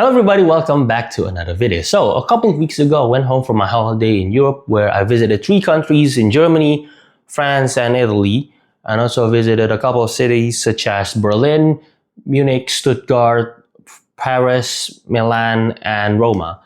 Hello everybody, welcome back to another video. So a couple of weeks ago, I went home from my holiday in Europe where I visited 3 countries in Germany, France, and Italy, and also visited a couple of cities such as Berlin, Munich, Stuttgart, Paris, Milan, and Roma.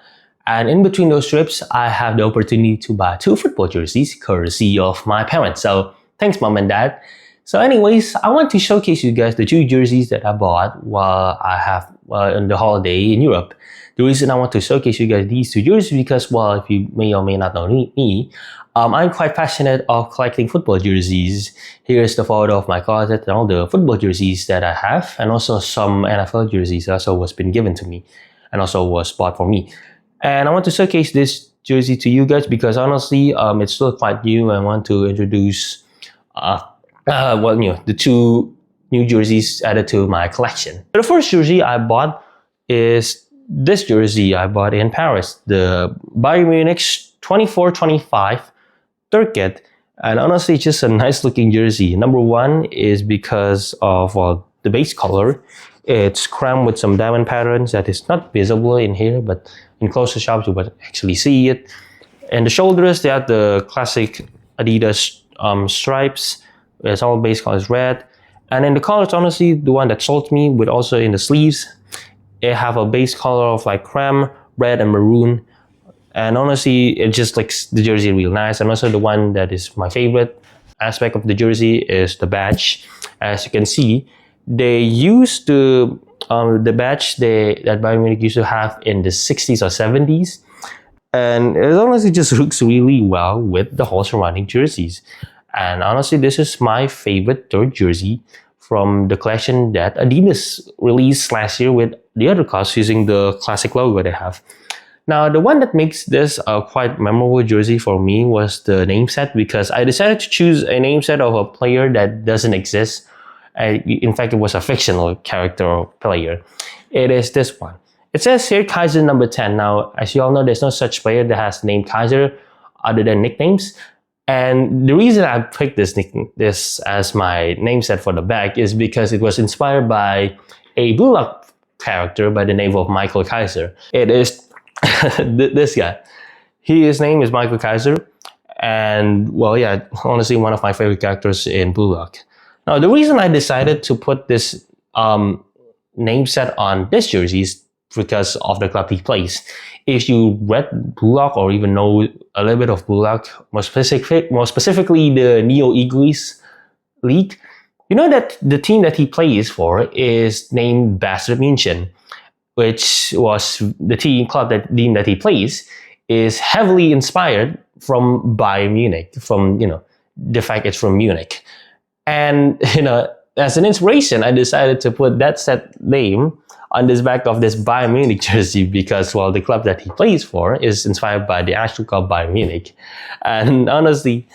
And in between those trips, I had the opportunity to buy 2 football jerseys courtesy of my parents. So thanks, mom and dad. So anyways, I want to showcase you guys the 2 jerseys that I bought while I have on the holiday in Europe. The reason I want to showcase you guys these 2 jerseys because, well, if you may or may not know me, I'm quite passionate of collecting football jerseys. Here's the photo of my closet and all the football jerseys that I have, and also some NFL jerseys also was been given to me and also was bought for me. And I want to showcase this jersey to you guys because honestly, it's still quite new. I want to introduce the 2 new jerseys added to my collection. The first jersey I bought is this jersey I bought in Paris, the Bayern Munich 24-25 third kit. And honestly, just a nice looking jersey. Number one is because of the base color. It's crammed with some diamond patterns that is not visible in here, but in closer shops you would actually see it. And the shoulders, they have the classic Adidas stripes. It's all base color is red. And then the colors, honestly, the one that sold me with also in the sleeves, it have a base color of like cream, red, and maroon. And honestly, it just looks the jersey real nice. And also the one that is my favorite aspect of the jersey is the badge. As you can see, they used the badge that Bayern Munich used to have in the 60s or 70s. And it honestly just looks really well with the whole surrounding jerseys. And honestly, this is my favorite third jersey from the collection that Adidas released last year with the other colors using the classic logo they have. Now, the one that makes this a quite memorable jersey for me was the name set because I decided to choose a name set of a player that doesn't exist. In fact, it was a fictional character or player. It is this one. It says here Kaiser number 10. Now, as you all know, there's no such player that has the name Kaiser other than nicknames. And the reason I picked this as my name set for the back is because it was inspired by a Blue Lock character by the name of Michael Kaiser. It is this guy. His name is Michael Kaiser. And well, yeah, honestly, one of my favorite characters in Blue Lock. Now, the reason I decided to put this name set on this jersey is because of the club he plays. If you read Blue Lock or even know a little bit of Blue Lock, more specifically the Neo Eagles League, you know that the team that he plays for is named Bayern München, which was the team that he plays is heavily inspired from Bayern Munich, from the fact it's from Munich. And as an inspiration, I decided to put that set name on this back of this Bayern Munich jersey because, the club that he plays for is inspired by the actual club Bayern Munich. And honestly,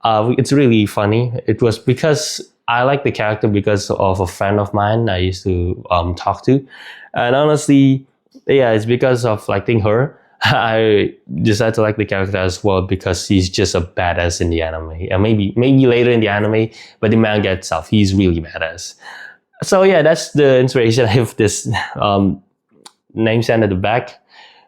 it's really funny. It was because I like the character because of a friend of mine I used to talk to. And honestly, yeah, it's because of liking her. I decided to like the character as well because he's just a badass in the anime. And maybe later in the anime, but the manga itself, he's really badass. So yeah, that's the inspiration of this name set at the back.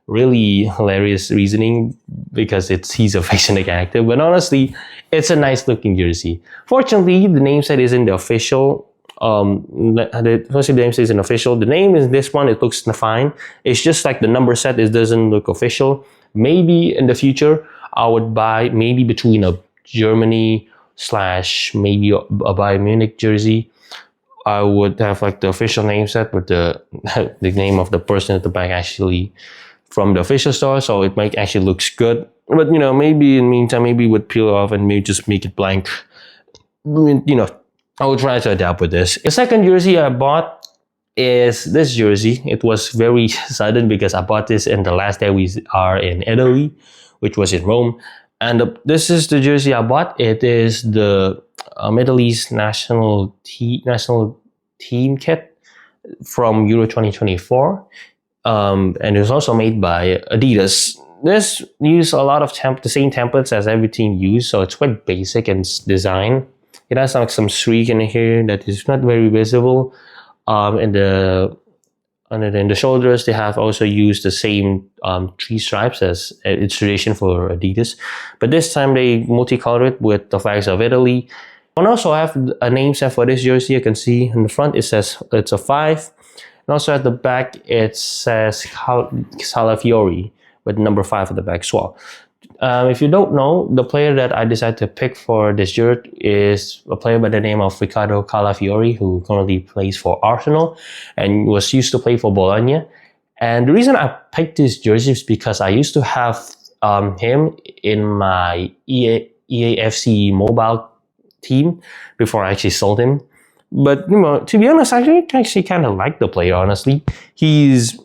Really hilarious reasoning because he's a fictional character. But honestly, it's a nice looking jersey. Fortunately, the name set isn't the official. The name set isn't official. The name is this one. It looks fine. It's just like the number set. It doesn't look official. Maybe in the future, I would buy maybe between a Germany / maybe a Bayern Munich jersey. I would have like the official name set with the name of the person at the back actually from the official store, so it might actually looks good. But maybe in the meantime, maybe it would peel off and maybe just make it blank. I would try to adapt with this. The second jersey I bought is this jersey. It was very sudden because I bought this in the last day we are in Italy, which was in Rome. And this is the jersey I bought. It is the Italy's national team kit from Euro 2024. And it was also made by Adidas. This uses a lot of the same templates as every team used, so it's quite basic in design. It has like some streak in here that is not very visible in the And then the shoulders, they have also used the same 3 stripes as it's tradition for Adidas. But this time they multicolored it with the flags of Italy. And also I have a name set for this jersey. You can see in the front it says it's a 5. And also at the back it says Calafiori with number 5 at the back as well. If you don't know, the player that I decided to pick for this shirt is a player by the name of Riccardo Calafiori, who currently plays for Arsenal and was used to play for Bologna. And the reason I picked this jersey is because I used to have him in my EAFC mobile team before I actually sold him. But to be honest, I actually kind of like the player, honestly. He's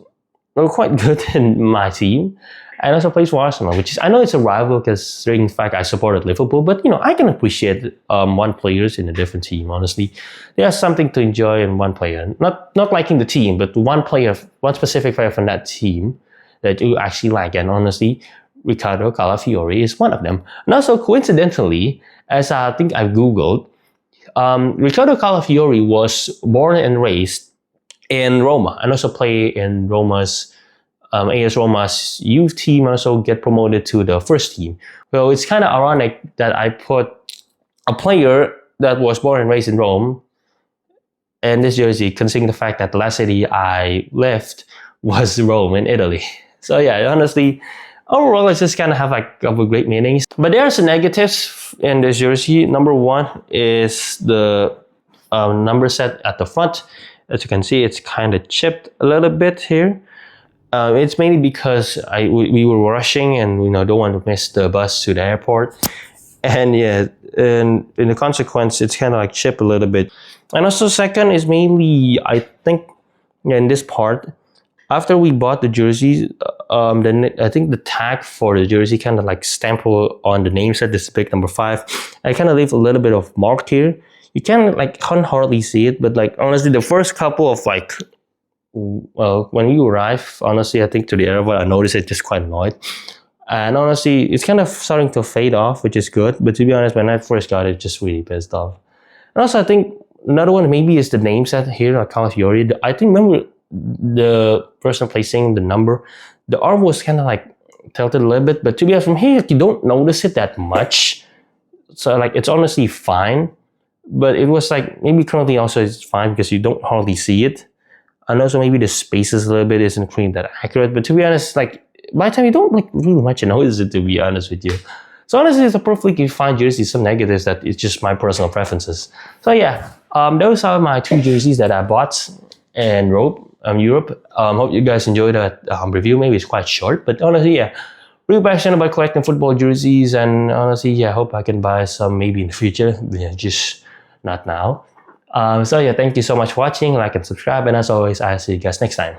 quite good in my team. And also plays for Arsenal, which is, I know it's a rival because in fact I supported Liverpool, but I can appreciate one players in a different team, honestly. There's something to enjoy in one player. Not liking the team, but one specific player from that team that you actually like. And honestly, Riccardo Calafiori is one of them. And also coincidentally, as I think I've Googled, Riccardo Calafiori was born and raised in Roma and also play in Roma's AS Roma's youth team, and also get promoted to the first team. Well, it's kind of ironic that I put a player that was born and raised in Rome in this jersey, considering the fact that the last city I left was Rome in Italy. So yeah, honestly, overall, it's just kind of have like a couple of great meanings. But there are some negatives in this jersey. Number 1 is the number set at the front. As you can see, it's kind of chipped a little bit here. It's mainly because we were rushing and don't want to miss the bus to the airport. And yeah, and in the consequence, it's kind of like chipped a little bit. And also second is mainly, I think, in this part, after we bought the jerseys, then I think the tag for the jersey kind of like stamped on the name set, this big number 5. I kind of leave a little bit of mark here. You can't hardly see it, but honestly, the first couple of when we arrive, honestly, I think to the airport, I noticed it just quite annoyed. And honestly, it's kind of starting to fade off, which is good. But to be honest, when I first got it, just really pissed off. And also, I think another one maybe is the name set here at Calafiori. I think, remember the person placing the number, the arm was kind of tilted a little bit. But to be honest, from here, you don't notice it that much. So it's honestly fine. But it was maybe currently also it's fine because you don't hardly see it. And also maybe the spaces a little bit isn't really that accurate. But to be honest, by the time you don't really much notice it, to be honest with you. So honestly, it's a perfectly fine jersey. Some negatives that it's just my personal preferences. So yeah, those are my 2 jerseys that I bought in Europe. Hope you guys enjoyed that review. Maybe it's quite short, but honestly, yeah, really passionate about collecting football jerseys. And honestly, yeah, I hope I can buy some maybe in the future. Yeah, just not now. So yeah, thank you so much for watching. Like and subscribe. And as always, I'll see you guys next time.